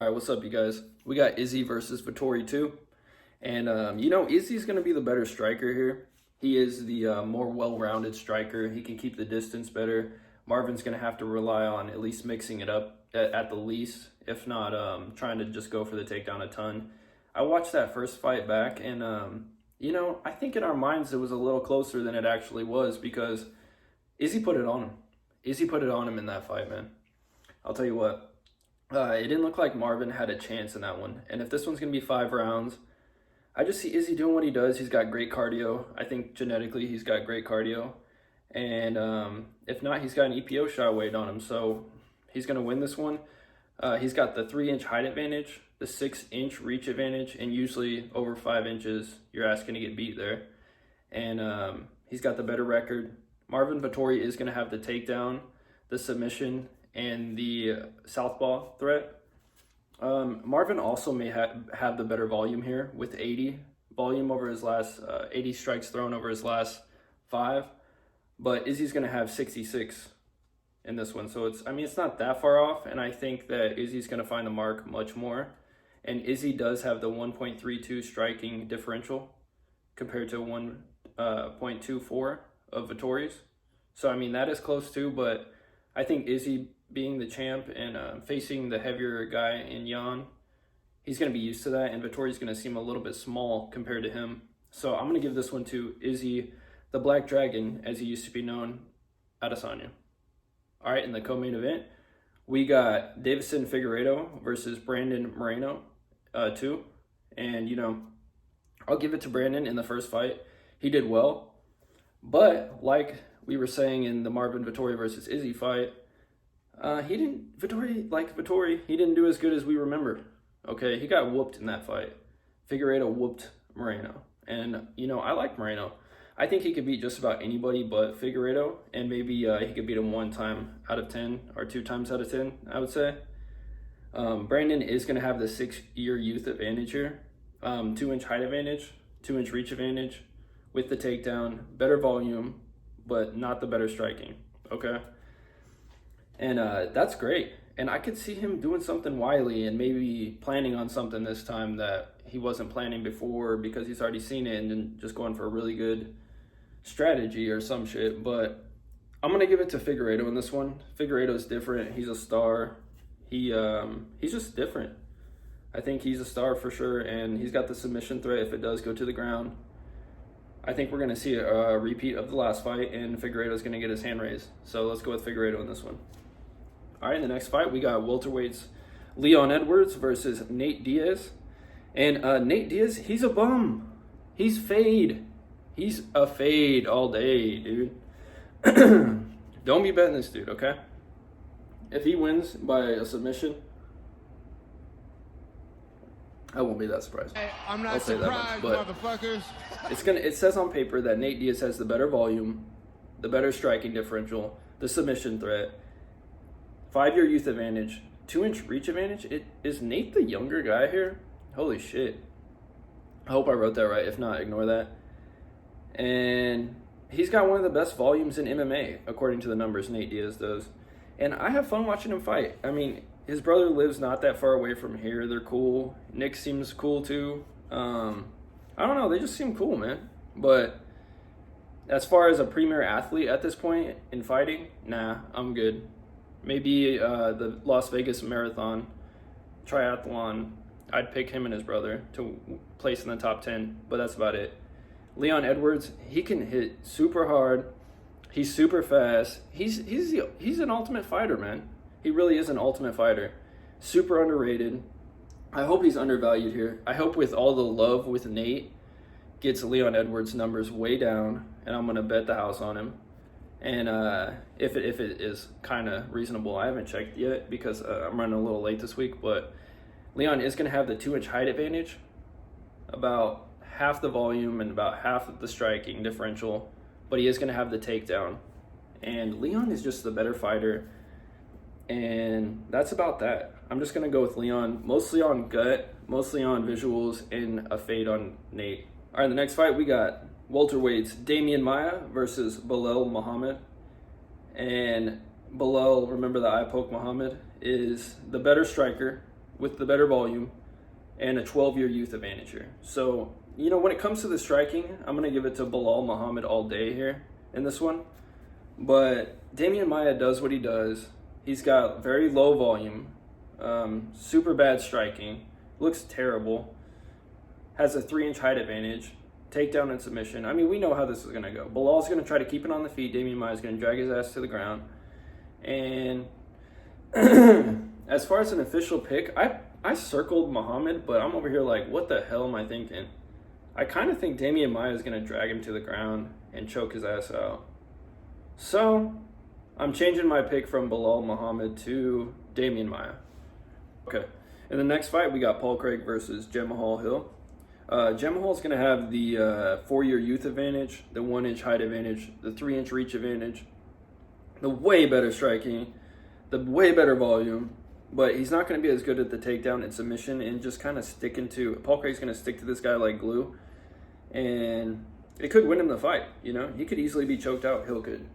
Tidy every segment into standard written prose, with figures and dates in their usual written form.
All right, what's up, you guys? We got Izzy versus Vettori 2. And, Izzy's going to be the better striker here. He is the more well-rounded striker. He can keep the distance better. Marvin's going to have to rely on at least mixing it up at the least, if not trying to just go for the takedown a ton. I watched that first fight back, and, I think in our minds it was a little closer than it actually was because Izzy put it on him. Izzy put it on him in that fight, man. I'll tell you what. It didn't look like Marvin had a chance in that one. And if this one's going to be 5 rounds, I just see Izzy doing what he does. He's got great cardio. I think genetically he's got great cardio. And if not, he's got an EPO shot weight on him. So he's going to win this one. He's got the 3-inch height advantage, the 6-inch reach advantage, and usually over 5 inches, you're asking to get beat there. And he's got the better record. Marvin Vettori is going to have the takedown, the submission, and the southpaw threat. Marvin also may have the better volume here with 80 volume over his last 80 strikes thrown over his last 5, but Izzy's going to have 66 in this one. So it's not that far off, and I think that Izzy's going to find the mark much more. And Izzy does have the 1.32 striking differential compared to 1.24 of Vettori's. So that is close too, but I think Izzy, being the champ and facing the heavier guy in Jan, he's going to be used to that, and Vettori's going to seem a little bit small compared to him. So I'm going to give this one to Izzy, the Black Dragon, as he used to be known, Adesanya. All right, in the co-main event, we got Deiveson Figueiredo versus Brandon Moreno 2. And, I'll give it to Brandon in the first fight. He did well. But like we were saying in the Marvin Vettori versus Izzy fight, Vettori, he didn't do as good as we remembered. Okay, he got whooped in that fight. Figueiredo whooped Moreno. And, I like Moreno. I think he could beat just about anybody but Figueiredo, and maybe he could beat him 1 time out of 10 or 2 times out of 10, I would say. Brandon is going to have the 6-year youth advantage here. 2-inch height advantage, 2-inch reach advantage with the takedown, better volume, but not the better striking. Okay? And that's great. And I could see him doing something wily and maybe planning on something this time that he wasn't planning before because he's already seen it and then just going for a really good strategy or some shit. But I'm going to give it to Figueiredo in this one. Figueiredo's different. He's a star. He's just different. I think he's a star for sure, and he's got the submission threat if it does go to the ground. I think we're going to see a repeat of the last fight, and Figueiredo's going to get his hand raised. So let's go with Figueiredo in this one. All right, in the next fight, we got welterweights Leon Edwards versus Nate Diaz. And Nate Diaz, he's a bum. He's fade. He's a fade all day, dude. Don't be betting this dude, okay? If he wins by a submission, I won't be that surprised. Hey, I'm not surprised, motherfuckers. It says on paper that Nate Diaz has the better volume, the better striking differential, the submission threat, 5-year youth advantage, 2-inch reach advantage. Is Nate the younger guy here? Holy shit. I hope I wrote that right. If not, ignore that. And he's got one of the best volumes in MMA, according to the numbers Nate Diaz does. And I have fun watching him fight. His brother lives not that far away from here. They're cool. Nick seems cool too. I don't know. They just seem cool, man. But as far as a premier athlete at this point in fighting, nah, I'm good. Maybe the Las Vegas Marathon triathlon, I'd pick him and his brother to place in the top 10, but that's about it. Leon Edwards, he can hit super hard. He's super fast. He's an ultimate fighter, man. He really is an ultimate fighter. Super underrated. I hope he's undervalued here. I hope with all the love with Nate gets Leon Edwards' numbers way down, and I'm going to bet the house on him. And if it is kind of reasonable, I haven't checked yet because I'm running a little late this week, but Leon is going to have the 2-inch height advantage, about half the volume and about half of the striking differential, but he is going to have the takedown. And Leon is just the better fighter, and that's about that. I'm just going to go with Leon, mostly on gut, mostly on visuals, and a fade on Nate. All right, the next fight we got welterweights Damian Maia versus Belal Muhammad. And Belal, remember the eye poke Muhammad, is the better striker with the better volume and a 12-year youth advantage here. So, when it comes to the striking, I'm going to give it to Belal Muhammad all day here in this one. But Damian Maia does what he does. He's got very low volume, super bad striking, looks terrible, has a 3-inch height advantage, takedown and submission. I mean, we know how this is going to go. Bilal's going to try to keep it on the feet. Damian Maia's going to drag his ass to the ground. And as far as an official pick, I circled Muhammad, but I'm over here like, what the hell am I thinking? I kind of think Damian Maia is going to drag him to the ground and choke his ass out. So, I'm changing my pick from Belal Muhammad to Damian Maia. Okay. In the next fight, we got Paul Craig versus Jamahal Hill. Jamahal is going to have the 4-year youth advantage, the 1-inch height advantage, the 3-inch reach advantage, the way better striking, the way better volume, but he's not going to be as good at the takedown and submission and just kind of sticking to, Paul Craig's going to stick to this guy like glue, and it could win him the fight, He could easily be choked out, Hill could.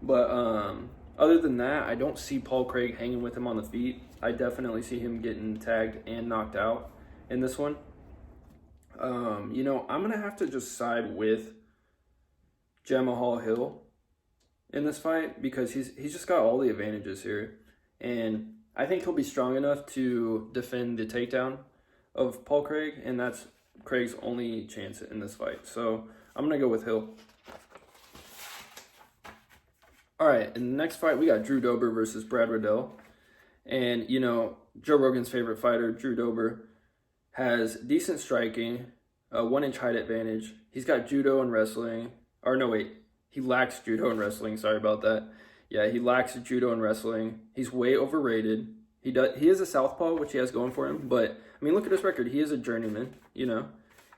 But other than that, I don't see Paul Craig hanging with him on the feet. I definitely see him getting tagged and knocked out in this one. I'm going to have to just side with Jamahal Hill in this fight because he's just got all the advantages here. And I think he'll be strong enough to defend the takedown of Paul Craig, and that's Craig's only chance in this fight. So I'm going to go with Hill. All right, in the next fight, we got Drew Dober versus Brad Riddle. And, Joe Rogan's favorite fighter, Drew Dober, has decent striking, a 1-inch height advantage. He's got judo and wrestling. Or no, wait, he lacks judo and wrestling. Sorry about that. Yeah, he lacks judo and wrestling. He's way overrated. He is a southpaw, which he has going for him. But, I mean, look at his record. He is a journeyman,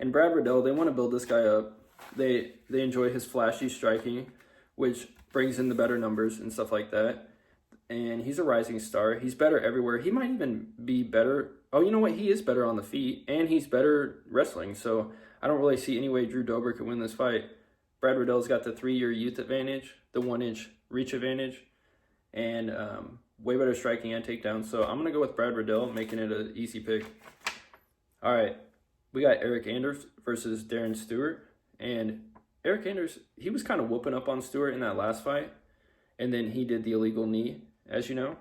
And Brad Riddle, they want to build this guy up. They enjoy his flashy striking, which brings in the better numbers and stuff like that. And he's a rising star. He's better everywhere. He might even be better. Oh, you know what? He is better on the feet, and he's better wrestling. So I don't really see any way Drew Dober could win this fight. Brad Riddle's got the 3-year youth advantage, the 1-inch reach advantage, and way better striking and takedown. So I'm going to go with Brad Riddle, making it an easy pick. All right. We got Eric Anders versus Darren Stewart. And Eric Anders, he was kind of whooping up on Stewart in that last fight, and then he did the illegal knee, as you know.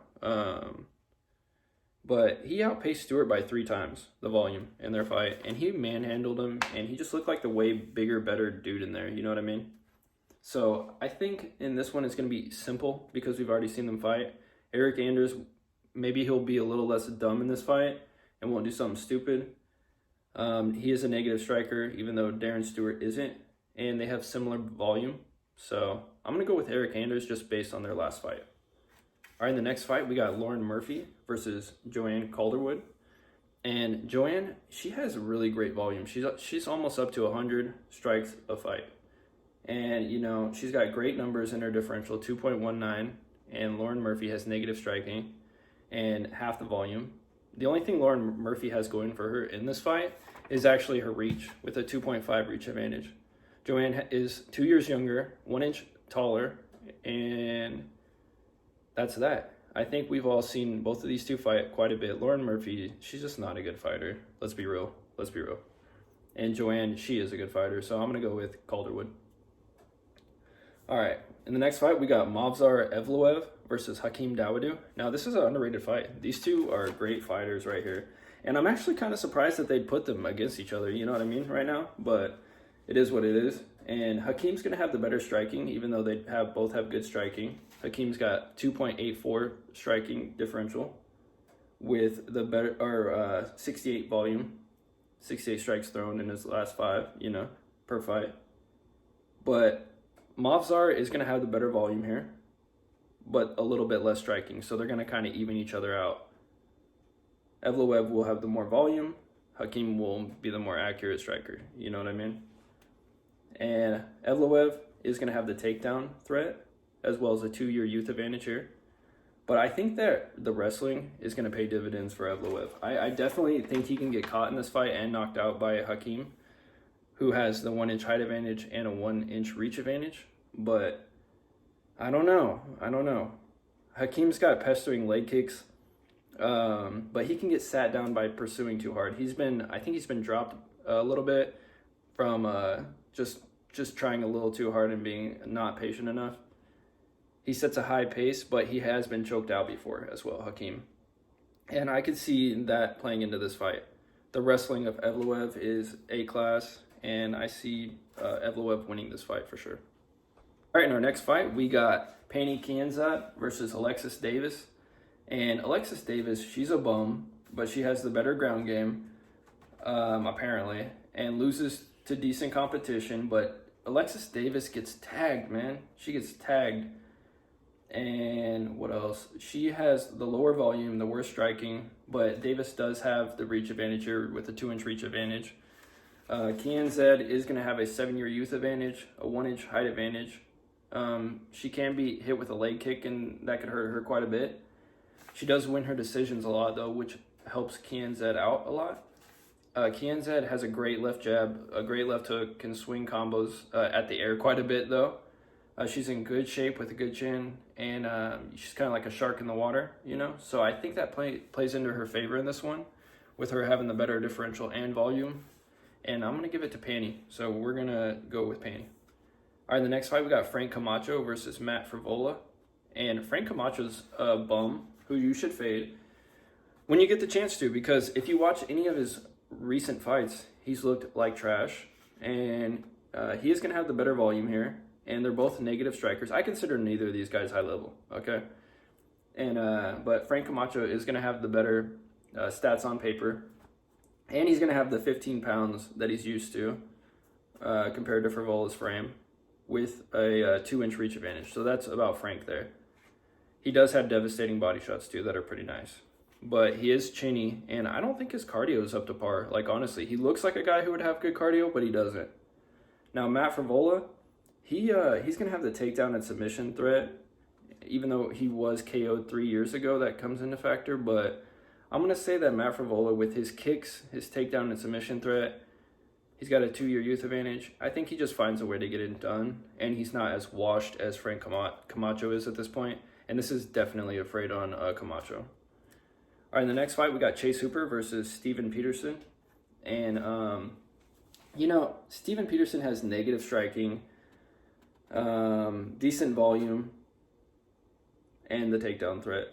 But he outpaced Stewart by 3 times the volume in their fight, and he manhandled him, and he just looked like the way bigger, better dude in there, you know what I mean? So I think in this one it's going to be simple because we've already seen them fight. Eric Anders, maybe he'll be a little less dumb in this fight and won't do something stupid. He is a negative striker, even though Darren Stewart isn't. And they have similar volume. So I'm going to go with Eric Anders just based on their last fight. All right, in the next fight, we got Lauren Murphy versus Joanne Calderwood. And Joanne, she has really great volume. She's almost up to 100 strikes a fight. And, she's got great numbers in her differential, 2.19. And Lauren Murphy has negative striking and half the volume. The only thing Lauren Murphy has going for her in this fight is actually her reach with a 2.5 reach advantage. Joanne is 2 years younger, 1 inch taller, and that's that. I think we've all seen both of these two fight quite a bit. Lauren Murphy, she's just not a good fighter. Let's be real. And Joanne, she is a good fighter, so I'm going to go with Calderwood. All right, in the next fight, we got Movsar Eveloev versus Hakeem Dawadu. Now, this is an underrated fight. These two are great fighters right here. And I'm actually kind of surprised that they'd put them against each other, you know what I mean, right now? But it is what it is. And Hakeem's going to have the better striking, even though they both have good striking. Hakeem's got 2.84 striking differential with the better 68 volume, 68 strikes thrown in his last 5, per fight. But Movsar is going to have the better volume here, but a little bit less striking. So they're going to kind of even each other out. Eveloev will have the more volume. Hakeem will be the more accurate striker. You know what I mean? And Eveloev is going to have the takedown threat as well as a 2-year youth advantage here. But I think that the wrestling is going to pay dividends for Eveloev. I definitely think he can get caught in this fight and knocked out by Hakeem, who has the 1 inch height advantage and a 1 inch reach advantage. But I don't know. Hakeem's got pestering leg kicks. But he can get sat down by pursuing too hard. I think he's been dropped a little bit from just trying a little too hard and being not patient enough. He sets a high pace, but he has been choked out before as well, Hakeem. And I could see that playing into this fight. The wrestling of Eveloev is A-class, and I see Eveloev winning this fight for sure. All right, in our next fight, we got Pannie Kianzad versus Alexis Davis. And Alexis Davis, she's a bum, but she has the better ground game, apparently, and loses to decent competition. But Alexis Davis gets tagged, man. She gets tagged. And what else? She has the lower volume, the worst striking, but Davis does have the reach advantage here with a 2-inch reach advantage. Kianzad is going to have a 7-year youth advantage, a 1-inch height advantage. She can be hit with a leg kick, and that could hurt her quite a bit. She does win her decisions a lot, though, which helps Kianzad out a lot. Kianzad has a great left jab, a great left hook, can swing combos at the air quite a bit, though. She's in good shape with a good chin, and she's kind of like a shark in the water, you know? So I think that plays into her favor in this one, with her having the better differential and volume. And I'm going to give it to Pannie, so we're going to go with Pannie. All right, the next fight, we got Frank Camacho versus Matt Framola. And Frank Camacho's a bum who you should fade when you get the chance to, because if you watch any of his recent fights, he's looked like trash, and he is going to have the better volume here. And they're both negative strikers. I consider neither of these guys high level, okay? And but Frank Camacho is going to have the better stats on paper. And he's going to have the 15 pounds that he's used to compared to Fravola's frame with a 2-inch reach advantage. So that's about Frank there. He does have devastating body shots, too, that are pretty nice. But he is chinny, and I don't think his cardio is up to par. Like, honestly, he looks like a guy who would have good cardio, but he doesn't. Now, Matt Fravola, he's going to have the takedown and submission threat, even though he was KO'd 3 years ago. That comes into factor, but I'm going to say that Matt Fravola, with his kicks, his takedown and submission threat, he's got a 2-year youth advantage. I think he just finds a way to get it done, and he's not as washed as Frank Camacho is at this point, and this is definitely a freight on Camacho. All right, in the next fight, we got Chase Hooper versus Steven Peterson, and, Steven Peterson has negative striking, decent volume, and the takedown threat.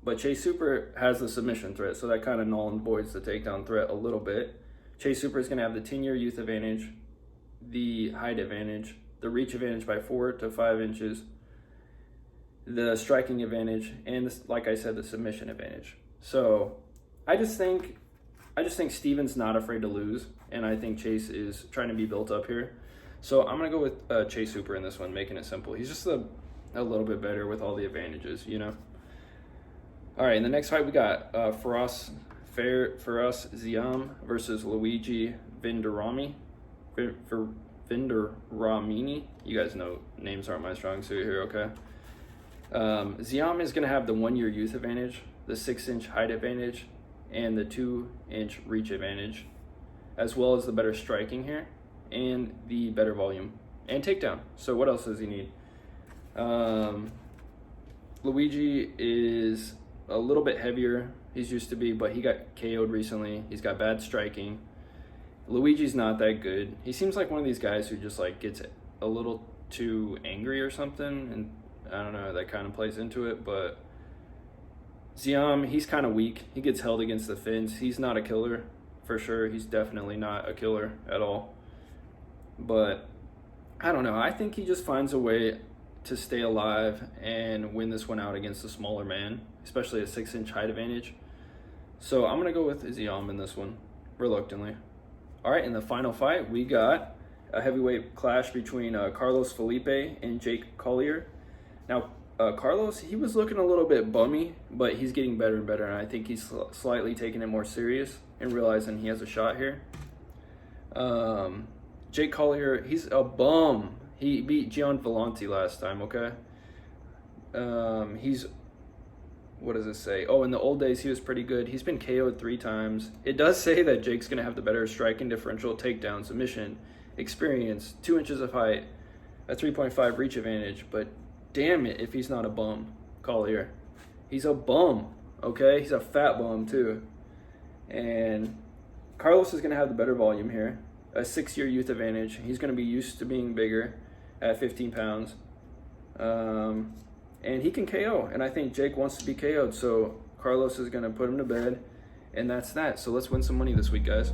But Chase Hooper has the submission threat, so that kind of null and voids the takedown threat a little bit. Chase Hooper is going to have the 10-year youth advantage, the height advantage, the reach advantage by 4 to 5 inches, the striking advantage, and this, like I said, the submission advantage. So I just think Steven's not afraid to lose, and I think Chase is trying to be built up here. So I'm going to go with Chase Hooper in this one, making it simple. He's just a little bit better with all the advantages, you know? All right, in the next fight, we got Firas Ziam versus Luigi Vindarami. Vindaramini. You guys know names aren't my strong suit here, okay? Ziam is going to have the 1-year youth advantage, the 6-inch height advantage, and the 2-inch reach advantage, as well as the better striking here, and the better volume and takedown. So what else does he need? Luigi is a little bit heavier. He's used to be, but he got KO'd recently. He's got bad striking. Luigi's not that good. He seems like one of these guys who just like gets a little too angry or something, and I don't know, that kind of plays into it. But Ziam, he's kind of weak. He gets held against the fence. He's not a killer for sure. He's definitely not a killer at all. But I don't know. I think he just finds a way to stay alive and win this one out against a smaller man, especially a 6-inch height advantage. So I'm going to go with Ziam in this one, reluctantly. All right, in the final fight, we got a heavyweight clash between Carlos Felipe and Jake Collier. Now, Carlos, he was looking a little bit bummy, but he's getting better and better, and I think he's slightly taking it more serious and realizing he has a shot here. Jake Collier, he's a bum. He beat Gian Vellante last time, okay? What does it say? Oh, in the old days, he was pretty good. He's been KO'd 3 times. It does say that Jake's going to have the better striking differential, takedown, submission, experience, 2 inches of height, a 3.5 reach advantage. But damn it if he's not a bum, Collier. He's a bum. Okay, he's a fat bum too. And Carlos is going to have the better volume here. A 6-year youth advantage. He's going to be used to being bigger at 15 pounds. And he can KO. And I think Jake wants to be KO'd. So Carlos is going to put him to bed. And that's that. So let's win some money this week, guys.